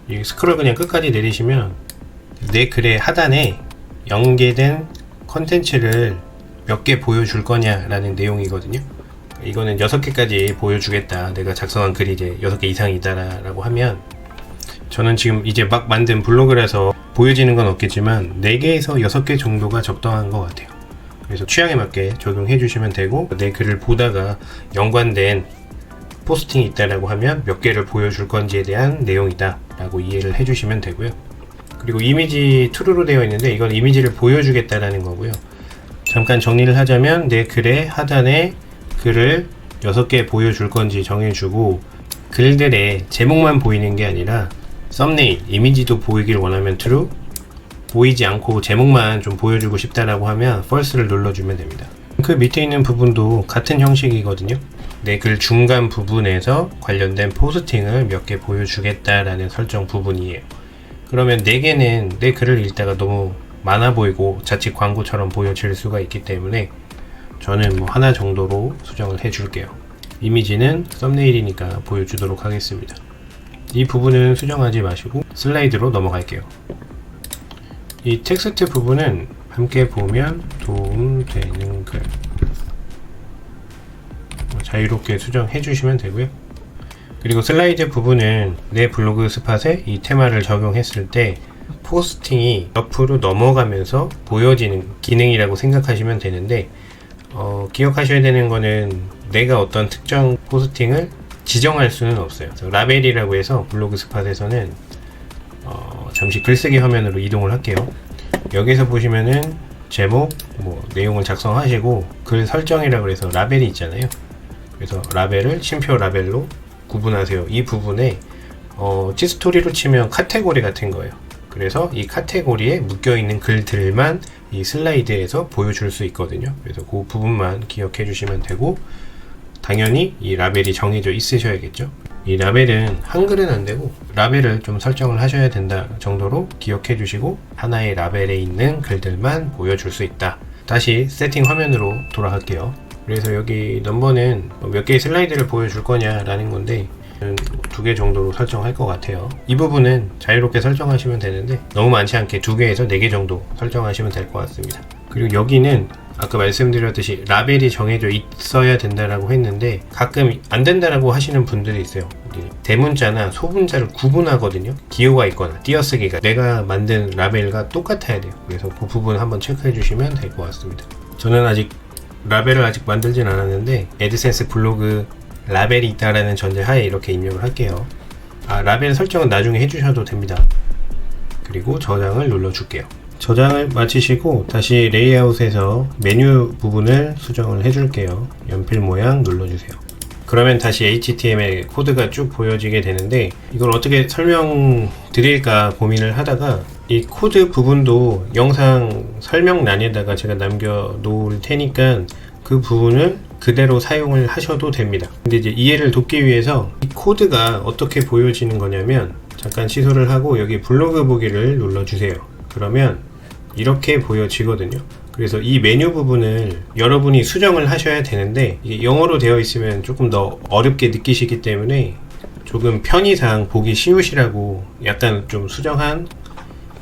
이 스크롤 그냥 끝까지 내리시면 내 글의 하단에 연계된 컨텐츠를 몇 개 보여줄 거냐라는 내용이거든요. 이거는 6개까지 보여주겠다. 내가 작성한 글이 이제 6개 이상이다 라고 하면, 저는 지금 이제 막 만든 블로그라서 보여지는 건 없겠지만 4개에서 6개 정도가 적당한 것 같아요. 그래서 취향에 맞게 적용해 주시면 되고, 내 글을 보다가 연관된 포스팅이 있다라고 하면 몇 개를 보여줄 건지에 대한 내용이다 라고 이해를 해 주시면 되고요. 그리고 이미지 true로 되어 있는데 이건 이미지를 보여주겠다라는 거고요. 잠깐 정리를 하자면 내 글의 하단에 글을 6개 보여줄 건지 정해주고, 글들의 제목만 보이는 게 아니라 썸네일, 이미지도 보이길 원하면 true, 보이지 않고 제목만 좀 보여주고 싶다라고 하면 false를 눌러주면 됩니다. 그 밑에 있는 부분도 같은 형식이거든요. 내 글 중간 부분에서 관련된 포스팅을 몇 개 보여주겠다라는 설정 부분이에요. 그러면 4개는 내 글을 읽다가 너무 많아 보이고 자칫 광고처럼 보여질 수가 있기 때문에 저는 뭐 하나 정도로 수정을 해줄게요. 이미지는 썸네일이니까 보여주도록 하겠습니다. 이 부분은 수정하지 마시고 슬라이드로 넘어갈게요. 이 텍스트 부분은 함께 보면 도움되는 글, 자유롭게 수정해 주시면 되고요. 그리고 슬라이드 부분은 내 블로그 스팟에 이 테마를 적용했을 때 포스팅이 옆으로 넘어가면서 보여지는 기능이라고 생각하시면 되는데, 기억하셔야 되는 거는 내가 어떤 특정 포스팅을 지정할 수는 없어요. 라벨이라고 해서 블로그 스팟에서는 잠시 글쓰기 화면으로 이동을 할게요. 여기서 보시면은 제목, 내용을 작성하시고 글 설정이라고 해서 라벨이 있잖아요. 그래서 라벨을 쉼표 라벨로 구분하세요. 이 부분에 찌스토리로 치면 카테고리 같은 거예요. 그래서 이 카테고리에 묶여있는 글들만 이 슬라이드에서 보여줄 수 있거든요. 그래서 그 부분만 기억해 주시면 되고, 당연히 이 라벨이 정해져 있으셔야겠죠. 이 라벨은 한글은 안 되고 라벨을 좀 설정을 하셔야 된다 정도로 기억해 주시고, 하나의 라벨에 있는 글들만 보여줄 수 있다. 다시 세팅 화면으로 돌아갈게요. 그래서 여기 넘버는 몇 개의 슬라이드를 보여줄 거냐라는 건데 2개 정도로 설정할 것 같아요. 이 부분은 자유롭게 설정하시면 되는데 너무 많지 않게 2개에서 4개 정도 설정하시면 될 것 같습니다. 그리고 여기는 아까 말씀드렸듯이 라벨이 정해져 있어야 된다라고 했는데 가끔 안 된다라고 하시는 분들이 있어요. 대문자나 소문자를 구분하거든요. 기호가 있거나 띄어쓰기가 내가 만든 라벨과 똑같아야 돼요. 그래서 그 부분 한번 체크해 주시면 될 것 같습니다. 저는 아직 라벨을 아직 만들진 않았는데 애드센스 블로그 라벨이 있다라는 전제하에 이렇게 입력을 할게요. 라벨 설정은 나중에 해주셔도 됩니다. 그리고 저장을 눌러줄게요. 저장을 마치시고 다시 레이아웃에서 메뉴 부분을 수정을 해줄게요. 연필 모양 눌러주세요. 그러면 다시 HTML 코드가 쭉 보여지게 되는데, 이걸 어떻게 설명드릴까 고민을 하다가 이 코드 부분도 영상 설명란에다가 제가 남겨 놓을 테니까 그 부분을 그대로 사용을 하셔도 됩니다. 근데 이제 이해를 돕기 위해서 이 코드가 어떻게 보여지는 거냐면, 잠깐 취소를 하고 여기 블로그 보기를 눌러주세요. 그러면 이렇게 보여지거든요. 그래서 이 메뉴 부분을 여러분이 수정을 하셔야 되는데, 이게 영어로 되어 있으면 조금 더 어렵게 느끼시기 때문에 조금 편의상 보기 쉬우시라고 약간 좀 수정한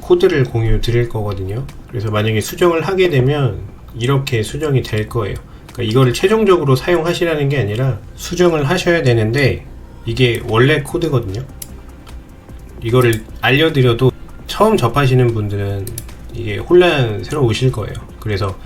코드를 공유 드릴 거거든요. 그래서 만약에 수정을 하게 되면 이렇게 수정이 될 거예요. 그러니까 이거를 최종적으로 사용하시라는 게 아니라 수정을 하셔야 되는데, 이게 원래 코드거든요. 이거를 알려드려도 처음 접하시는 분들은 이게 혼란스러우실 거예요. 그래서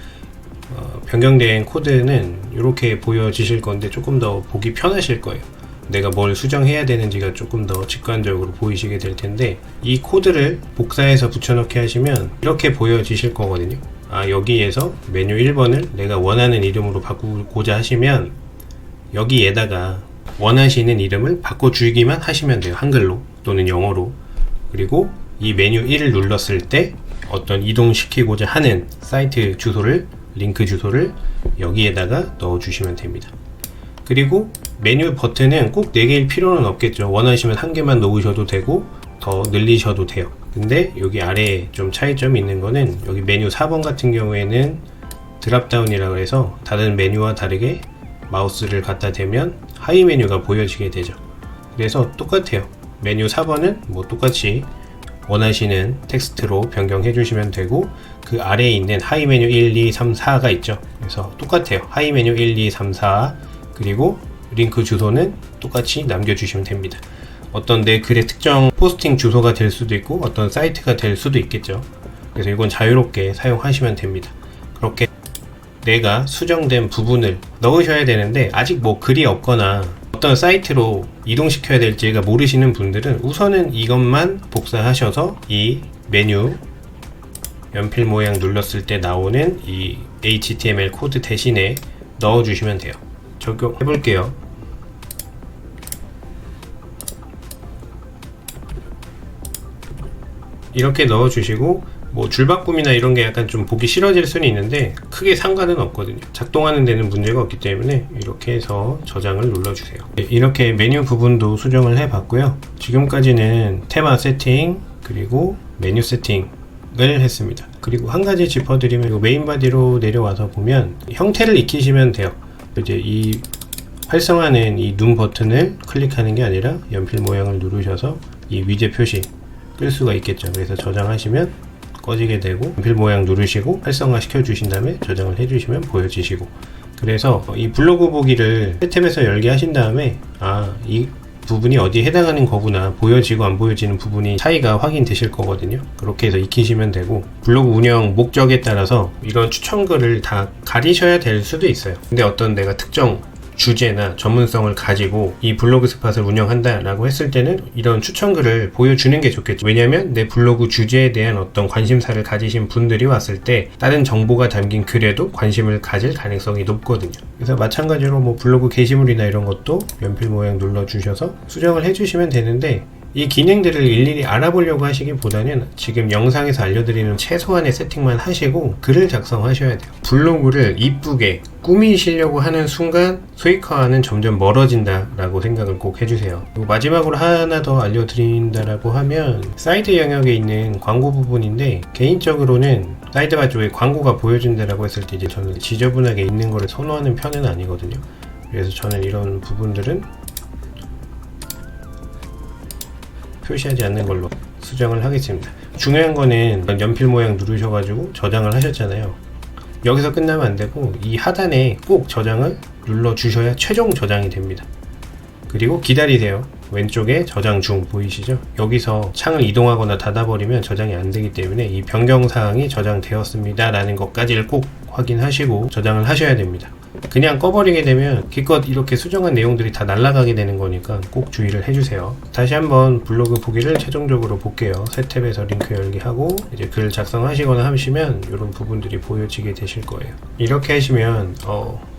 변경된 코드는 이렇게 보여지실 건데 조금 더 보기 편하실 거예요. 내가 뭘 수정해야 되는지가 조금 더 직관적으로 보이시게 될 텐데, 이 코드를 복사해서 붙여넣기 하시면 이렇게 보여지실 거거든요. 여기에서 메뉴 1번을 내가 원하는 이름으로 바꾸고자 하시면 여기에다가 원하시는 이름을 바꿔주기만 하시면 돼요. 한글로 또는 영어로. 그리고 이 메뉴 1을 눌렀을 때 어떤 이동시키고자 하는 사이트 주소를, 링크 주소를 여기에다가 넣어주시면 됩니다. 그리고 메뉴 버튼은 꼭 4개일 필요는 없겠죠. 원하시면 1개만 놓으셔도 되고 더 늘리셔도 돼요. 근데 여기 아래에 좀 차이점이 있는 거는, 여기 메뉴 4번 같은 경우에는 드랍다운이라고 해서 다른 메뉴와 다르게 마우스를 갖다 대면 하위 메뉴가 보여지게 되죠. 그래서 똑같아요. 메뉴 4번은 뭐 똑같이 원하시는 텍스트로 변경해 주시면 되고, 그 아래에 있는 하이 메뉴 1, 2, 3, 4가 있죠. 그래서 똑같아요. 하이 메뉴 1, 2, 3, 4, 그리고 링크 주소는 똑같이 남겨주시면 됩니다. 어떤 내 글의 특정 포스팅 주소가 될 수도 있고 어떤 사이트가 될 수도 있겠죠. 그래서 이건 자유롭게 사용하시면 됩니다. 그렇게 내가 수정된 부분을 넣으셔야 되는데, 아직 뭐 글이 없거나 어떤 사이트로 이동시켜야 될지가 모르시는 분들은 우선은 이것만 복사하셔서 이 메뉴 연필 모양 눌렀을 때 나오는 이 HTML 코드 대신에 넣어주시면 돼요. 적용해 볼게요. 이렇게 넣어주시고, 뭐 줄바꿈이나 이런 게 약간 좀 보기 싫어질 수는 있는데 크게 상관은 없거든요. 작동하는 데는 문제가 없기 때문에 이렇게 해서 저장을 눌러주세요. 이렇게 메뉴 부분도 수정을 해 봤고요. 지금까지는 테마 세팅 그리고 메뉴 세팅을 했습니다. 그리고 한 가지 짚어드리면, 메인 바디로 내려와서 보면 형태를 익히시면 돼요. 이제 이 활성화는 이 눈 버튼을 클릭하는 게 아니라 연필 모양을 누르셔서 이 위젯 표시 끌 수가 있겠죠. 그래서 저장하시면 꺼지게 되고, 연필 모양 누르시고 활성화 시켜 주신 다음에 저장을 해 주시면 보여지시고, 그래서 이 블로그 보기를 새 탭에서 열게 하신 다음에 이 부분이 어디에 해당하는 거구나, 보여지고 안 보여지는 부분이 차이가 확인되실 거거든요. 그렇게 해서 익히시면 되고, 블로그 운영 목적에 따라서 이런 추천글을 다 가리셔야 될 수도 있어요. 근데 어떤 내가 특정 주제나 전문성을 가지고 이 블로그 스팟을 운영한다 라고 했을 때는 이런 추천글을 보여주는 게 좋겠죠. 왜냐면 내 블로그 주제에 대한 어떤 관심사를 가지신 분들이 왔을 때 다른 정보가 담긴 글에도 관심을 가질 가능성이 높거든요. 그래서 마찬가지로 뭐 블로그 게시물이나 이런 것도 연필 모양 눌러 주셔서 수정을 해 주시면 되는데, 이 기능들을 일일이 알아보려고 하시기보다는 지금 영상에서 알려드리는 최소한의 세팅만 하시고 글을 작성하셔야 돼요. 블로그를 이쁘게 꾸미시려고 하는 순간 수익화와는 점점 멀어진다 라고 생각을 꼭 해주세요. 그리고 마지막으로 하나 더 알려드린다라고 하면 사이드 영역에 있는 광고 부분인데, 개인적으로는 사이드바 쪽에 광고가 보여진다라고 했을 때 이제 저는 지저분하게 있는 거를 선호하는 편은 아니거든요. 그래서 저는 이런 부분들은 표시하지 않는 걸로 수정을 하겠습니다. 중요한 거는 연필 모양 누르셔가지고 저장을 하셨잖아요. 여기서 끝나면 안 되고 이 하단에 꼭 저장을 눌러 주셔야 최종 저장이 됩니다. 그리고 기다리세요. 왼쪽에 저장 중 보이시죠? 여기서 창을 이동하거나 닫아버리면 저장이 안 되기 때문에 이 변경사항이 저장되었습니다 라는 것까지를 꼭 확인하시고 저장을 하셔야 됩니다. 그냥 꺼버리게 되면 기껏 이렇게 수정한 내용들이 다 날아가게 되는 거니까 꼭 주의를 해주세요. 다시 한번 블로그 보기를 최종적으로 볼게요. 새 탭에서 링크 열기 하고 이제 글 작성하시거나 하시면 이런 부분들이 보여지게 되실 거예요. 이렇게 하시면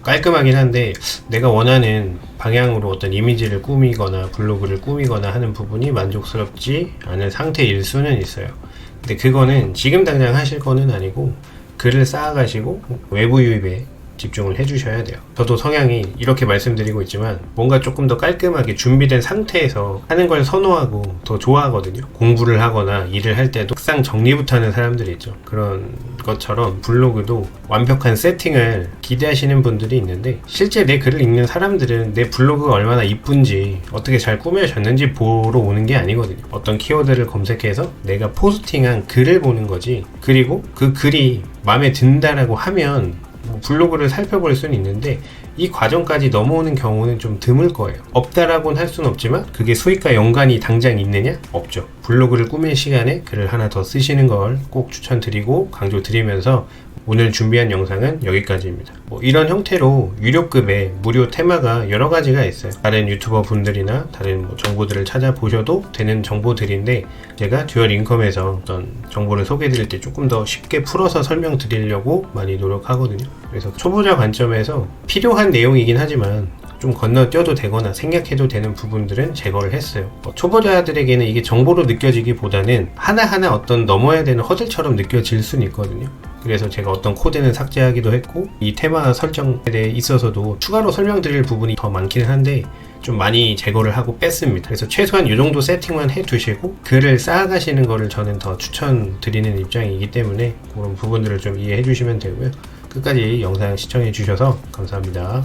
깔끔하긴 한데 내가 원하는 방향으로 어떤 이미지를 꾸미거나 블로그를 꾸미거나 하는 부분이 만족스럽지 않은 상태일 수는 있어요. 근데 그거는 지금 당장 하실 거는 아니고 글을 쌓아가시고 외부 유입에 집중을 해주셔야 돼요. 저도 성향이 이렇게 말씀드리고 있지만 뭔가 조금 더 깔끔하게 준비된 상태에서 하는 걸 선호하고 더 좋아하거든요. 공부를 하거나 일을 할 때도 항상 정리부터 하는 사람들이 있죠. 그런 것처럼 블로그도 완벽한 세팅을 기대하시는 분들이 있는데, 실제 내 글을 읽는 사람들은 내 블로그가 얼마나 이쁜지 어떻게 잘 꾸며졌는지 보러 오는 게 아니거든요. 어떤 키워드를 검색해서 내가 포스팅한 글을 보는 거지, 그리고 그 글이 마음에 든다라고 하면 블로그를 살펴볼 수는 있는데 이 과정까지 넘어오는 경우는 좀 드물 거예요. 없다라고는 할 수는 없지만 그게 수익과 연관이 당장 있느냐? 없죠. 블로그를 꾸밀 시간에 글을 하나 더 쓰시는 걸 꼭 추천드리고 강조드리면서 오늘 준비한 영상은 여기까지입니다. 이런 형태로 유료급의 무료 테마가 여러 가지가 있어요. 다른 유튜버 분들이나 다른 정보들을 찾아보셔도 되는 정보들인데, 제가 듀얼 인컴에서 어떤 정보를 소개해드릴 때 조금 더 쉽게 풀어서 설명드리려고 많이 노력하거든요. 그래서 초보자 관점에서 필요한 내용이긴 하지만 좀 건너뛰어도 되거나 생략해도 되는 부분들은 제거를 했어요. 초보자들에게는 이게 정보로 느껴지기보다는 하나하나 어떤 넘어야 되는 허들처럼 느껴질 수는 있거든요. 그래서 제가 어떤 코드는 삭제하기도 했고, 이 테마 설정에 대해 있어서도 추가로 설명드릴 부분이 더 많기는 한데 좀 많이 제거를 하고 뺐습니다. 그래서 최소한 이 정도 세팅만 해 두시고 글을 쌓아가시는 거를 저는 더 추천드리는 입장이기 때문에 그런 부분들을 좀 이해해 주시면 되고요. 끝까지 영상 시청해 주셔서 감사합니다.